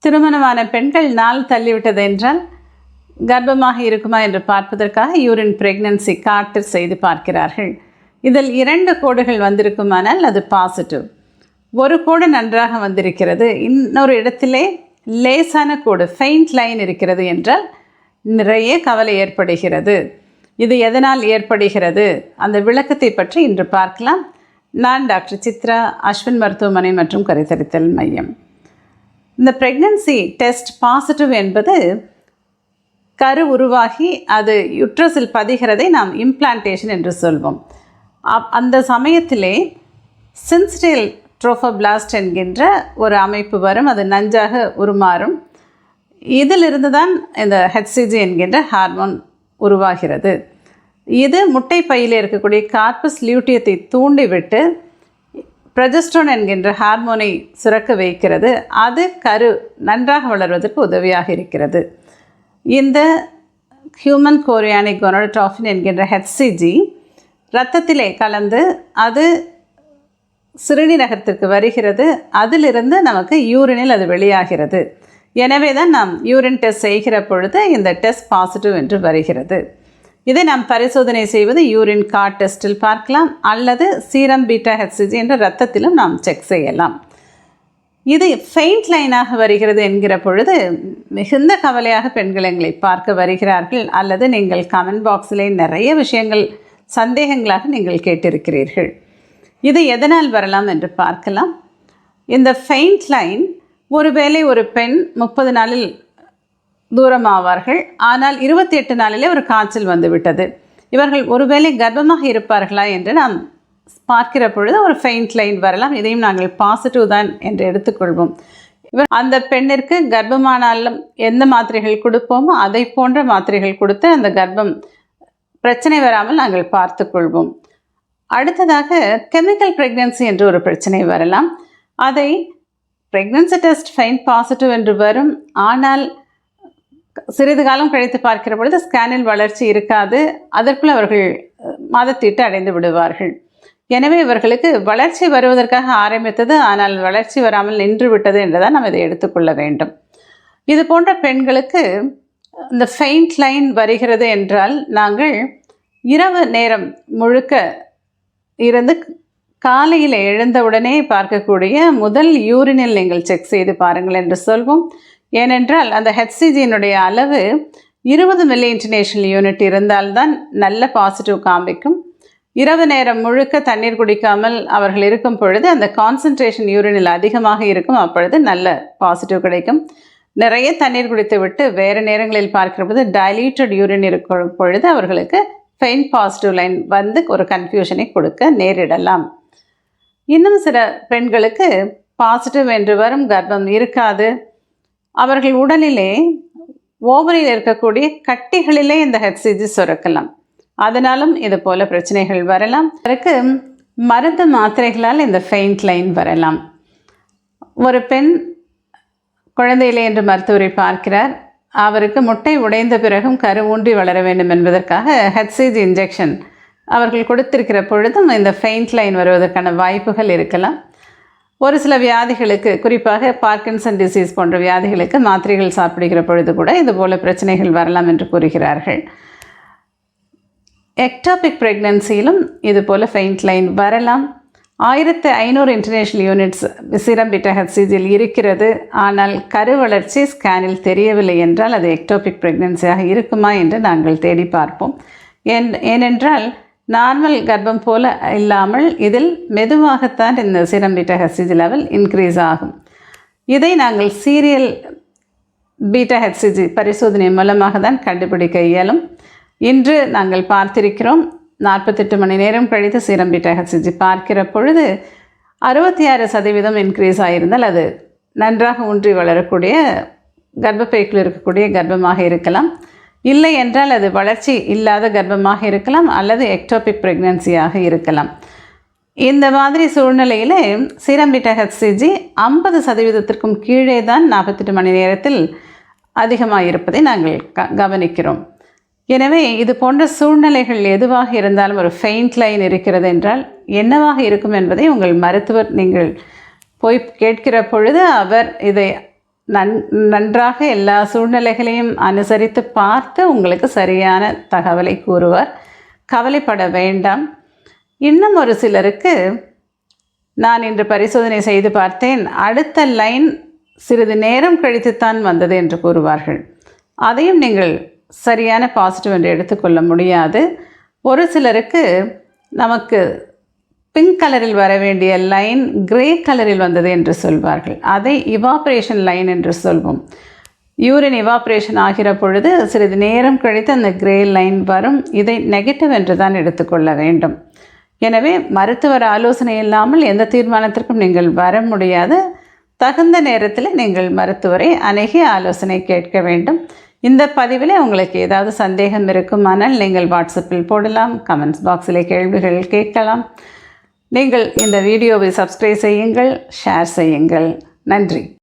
திருமணமான பெண்கள் நாள் தள்ளிவிட்டது என்றால் கர்ப்பமாக இருக்குமா என்று பார்ப்பதற்காக யூரின் பிரெக்னன்சி கார்டு செய்து பார்க்கிறார்கள். இதில் 2 கோடுகள் வந்திருக்குமானால் அது பாசிட்டிவ். ஒரு கோடு நன்றாக வந்திருக்கிறது, இன்னொரு இடத்திலே லேசான கோடு ஃபெயிண்ட் லைன் இருக்கிறது என்றால் நிறைய கவலை ஏற்படுகிறது. இது எதனால் ஏற்படுகிறது, அந்த விளக்கத்தை பற்றி இன்று பார்க்கலாம். நான் டாக்டர் சித்ரா, அஸ்வின் மருத்துவமனை மற்றும் கருத்தரித்தல் மையம். இந்த ப்ரெக்னன்சி டெஸ்ட் பாசிட்டிவ் என்பது கரு உருவாகி அது யுட்ரஸில் பதிகிறதை நாம் இம்ப்ளான்டேஷன் என்று சொல்வோம். அந்த சமயத்திலே சின்ஸ்டேல் ட்ரோஃபோபிளாஸ்ட் என்கின்ற ஒரு அமைப்பு வரும், அது நஞ்சாக உருமாறும். இதிலிருந்து தான் இந்த HCG என்கின்ற ஹார்மோன் உருவாகிறது. இது முட்டை பையில் இருக்கக்கூடிய கார்பஸ் லியூட்டியத்தை தூண்டிவிட்டு ப்ரொஜெஸ்ட்ரான் என்கின்ற ஹார்மோனை சுரக்க வைக்கிறது. அது கரு நன்றாக வளர்வதற்கு உதவியாக இருக்கிறது. இந்த ஹியூமன் கோரியானிக் கொனடோட்ரோபின் என்கின்ற HCG இரத்தத்திலே கலந்து அது சிறுநீரகத்திற்கு வருகிறது. அதிலிருந்து நமக்கு யூரினில் அது வெளியாகிறது. எனவே தான் நாம் யூரின் டெஸ்ட் செய்கிற பொழுது இந்த டெஸ்ட் பாசிட்டிவ் என்று வருகிறது. இதை நாம் பரிசோதனை செய்வது யூரின் கார்டு டெஸ்ட்டில் பார்க்கலாம், அல்லது சீரம் பீட்டா HCG என்ற இரத்தத்திலும் நாம் செக் செய்யலாம். இது ஃபெயிண்ட் லைனாக வருகிறது என்கிற பொழுது மிகுந்த கவலையாக பெண்கள் எங்களை பார்க்க வருகிறார்கள், அல்லது நீங்கள் கமெண்ட் பாக்ஸிலே நிறைய விஷயங்கள் சந்தேகங்களாக நீங்கள் கேட்டிருக்கிறீர்கள். இது எதனால் வரலாம் என்று பார்க்கலாம். இந்த ஃபெயிண்ட் லைன், ஒருவேளை ஒரு பெண் 30 நாளில் தூரமாவார்கள், ஆனால் 28 நாளிலே ஒரு காய்ச்சல் வந்துவிட்டது. இவர்கள் ஒருவேளை கர்ப்பமாக இருப்பார்களா என்று நாம் பார்க்கிற பொழுது ஒரு ஃபெயிண்ட் லைன் வரலாம். இதையும் நாங்கள் பாசிட்டிவ் தான் என்று எடுத்துக்கொள்வோம். அந்த பெண்ணிற்கு கர்ப்பமானாலும் எந்த மாத்திரைகள் கொடுப்போமோ அதை போன்ற மாத்திரைகள் கொடுத்து அந்த கர்ப்பம் பிரச்சனை வராமல் நாங்கள் பார்த்துக்கொள்வோம். அடுத்ததாக கெமிக்கல் ப்ரெக்னன்சி என்று ஒரு பிரச்சனை வரலாம். அதை ப்ரெக்னன்சி டெஸ்ட் ஃபைண்ட் பாசிட்டிவ் என்று வரும், ஆனால் சிறிது காலம் கழித்து பார்க்கிற பொழுது ஸ்கேனில் வளர்ச்சி இருக்காது. அதற்குள் அவர்கள் மாதத்தீட்டு அடைந்து விடுவார்கள். எனவே இவர்களுக்கு வளர்ச்சி வருவதற்காக ஆரம்பித்தது, ஆனால் வளர்ச்சி வராமல் நின்று விட்டது என்றுதான் நாம் இதை எடுத்துக்கொள்ள வேண்டும். இது போன்ற பெண்களுக்கு இந்த ஃபெயிண்ட் லைன் வருகிறது என்றால் நாங்கள் இரவு நேரம் முழுக்க இருந்து காலையில் எழுந்தவுடனே பார்க்கக்கூடிய முதல் யூரினில் நீங்கள் செக் செய்து பாருங்கள் என்று சொல்வோம். ஏனென்றால் அந்த HCGயினுடைய அளவு 20 மில்லி இன்டர்நேஷனல் யூனிட் இருந்தால்தான் நல்ல பாசிட்டிவ் காமிக்கும். இரவு நேரம் முழுக்க தண்ணீர் குடிக்காமல் அவர்கள் இருக்கும் பொழுது அந்த கான்சன்ட்ரேஷன் யூரினில் அதிகமாக இருக்கும், அப்பொழுது நல்ல பாசிட்டிவ் கிடைக்கும். நிறைய தண்ணீர் குடித்து விட்டு வேறு நேரங்களில் பார்க்கிற பொழுது டைல்யூட்டட் யூரின் இருக்கும் பொழுது அவர்களுக்கு ஃபெயிண்ட் பாசிட்டிவ் லைன் வந்து ஒரு கன்ஃபியூஷனை கொடுக்க நேரிடலாம். இன்னும் சில பெண்களுக்கு பாசிட்டிவ் என்று வரும், கர்ப்பம் இருக்காது. அவர்கள் உடலிலே ஓவரில் இருக்கக்கூடிய கட்டிகளிலே இந்த HCG சுரக்கலாம். அதனாலும் இது போல பிரச்சனைகள் வரலாம். அதற்கு மருந்து மாத்திரைகளால் இந்த ஃபெயிண்ட் லைன் வரலாம். ஒரு பெண் குழந்தையிலே என்று மருத்துவரை பார்க்கிறார். அவருக்கு முட்டை உடைந்த பிறகும் கரு ஊன்றி வளர வேண்டும் என்பதற்காக HCG இன்ஜெக்ஷன் அவர்கள் கொடுத்திருக்கிற பொழுதும் இந்த ஃபெயிண்ட் லைன் வருவதற்கான வாய்ப்புகள் இருக்கலாம். ஒரு சில வியாதிகளுக்கு, குறிப்பாக பார்க்கின்சன் டிசீஸ் போன்ற வியாதிகளுக்கு மாத்திரைகள் சாப்பிடுகிற பொழுது கூட இதுபோல் பிரச்சனைகள் வரலாம் என்று கூறுகிறார்கள். எக்டாபிக் ப்ரெக்னன்சியிலும் இதுபோல் ஃபெயிண்ட் லைன் வரலாம். 1500 இன்டர்நேஷனல் யூனிட்ஸ் சீரம் பீட்டா HCGயில் இருக்கிறது, ஆனால் கரு வளர்ச்சி ஸ்கேனில் தெரியவில்லை என்றால் அது எக்டோபிக் ப்ரெக்னன்சியாக இருக்குமா என்று நாங்கள் தேடி பார்ப்போம். ஏனென்றால் நார்மல் கர்ப்பம் போல இல்லாமல் இதில் மெதுவாகத்தான் இந்த serum beta HCG level increase ஆகும். இதை நாங்கள் சீரியல் பீட்டா HCG பரிசோதனை மூலமாக தான் கண்டுபிடிக்க இயலும். இன்று நாங்கள் பார்த்திருக்கிறோம். 48 மணி நேரம் கழித்து சீரம் பீட்டா HCG பார்க்கிற பொழுது 66% இன்க்ரீஸ் ஆகியிருந்தால் அது நன்றாக ஊன்றி வளரக்கூடிய கர்ப்பப்பைக்குள் இருக்கக்கூடிய கர்ப்பமாக இருக்கலாம். இல்லை என்றால் அது வளர்ச்சி இல்லாத கர்ப்பமாக இருக்கலாம், அல்லது எக்டோபிக் ப்ரெக்னன்சியாக இருக்கலாம். இந்த மாதிரி சூழ்நிலையில் சீரம் பீட்டா HCG 50%க்கும் கீழே தான் 48 மணி நேரத்தில் அதிகமாக இருப்பதை நாங்கள் கவனிக்கிறோம். எனவே இது போன்ற சூழ்நிலைகள் எதுவாக இருந்தாலும் ஒரு ஃபெயிண்ட் லைன் இருக்கிறது என்றால் என்னவாக இருக்கும் என்பதை உங்கள் மருத்துவர் நீங்கள் போய் கேட்கிற பொழுது அவர் இதை நன்றாக எல்லா சூழ்நிலைகளையும் அனுசரித்து பார்த்து உங்களுக்கு சரியான தகவலை கூறுவார். கவலைப்பட வேண்டாம். இன்னும் ஒரு சிலருக்கு நான் இன்று பரிசோதனை செய்து பார்த்தேன், அடுத்த லைன் சிறிது நேரம் கழித்துத்தான் வந்தது என்று கூறுவார்கள். அதையும் நீங்கள் சரியான பாசிட்டிவ் என்று எடுத்துக்கொள்ள முடியாது. ஒரு சிலருக்கு நமக்கு பிங்க் கலரில் வர வேண்டிய லைன் கிரே கலரில் வந்தது என்று சொல்வார்கள். அதை இவாப்ரேஷன் லைன் என்று சொல்வோம். யூரின் இவாப்ரேஷன் ஆகிற பொழுது சிறிது நேரம் கழித்து அந்த கிரே லைன் வரும். இதை நெகட்டிவ் என்று தான் எடுத்துக்கொள்ள வேண்டும். எனவே மருத்துவர் ஆலோசனை இல்லாமல் எந்த தீர்மானத்திற்கும் நீங்கள் வர முடியாது. தகுந்த நேரத்தில் நீங்கள் மருத்துவரை அணுகி ஆலோசனை கேட்க வேண்டும். இந்த பதிவில் உங்களுக்கு ஏதாவது சந்தேகம் இருக்குமானால் நீங்கள் வாட்ஸ்அப்பில் போடலாம், கமெண்ட்ஸ் பாக்ஸில் கேள்விகள் கேட்கலாம். நீங்கள் இந்த வீடியோவை சப்ஸ்கிரைப் செய்யுங்கள், ஷேர் செய்யுங்கள். நன்றி.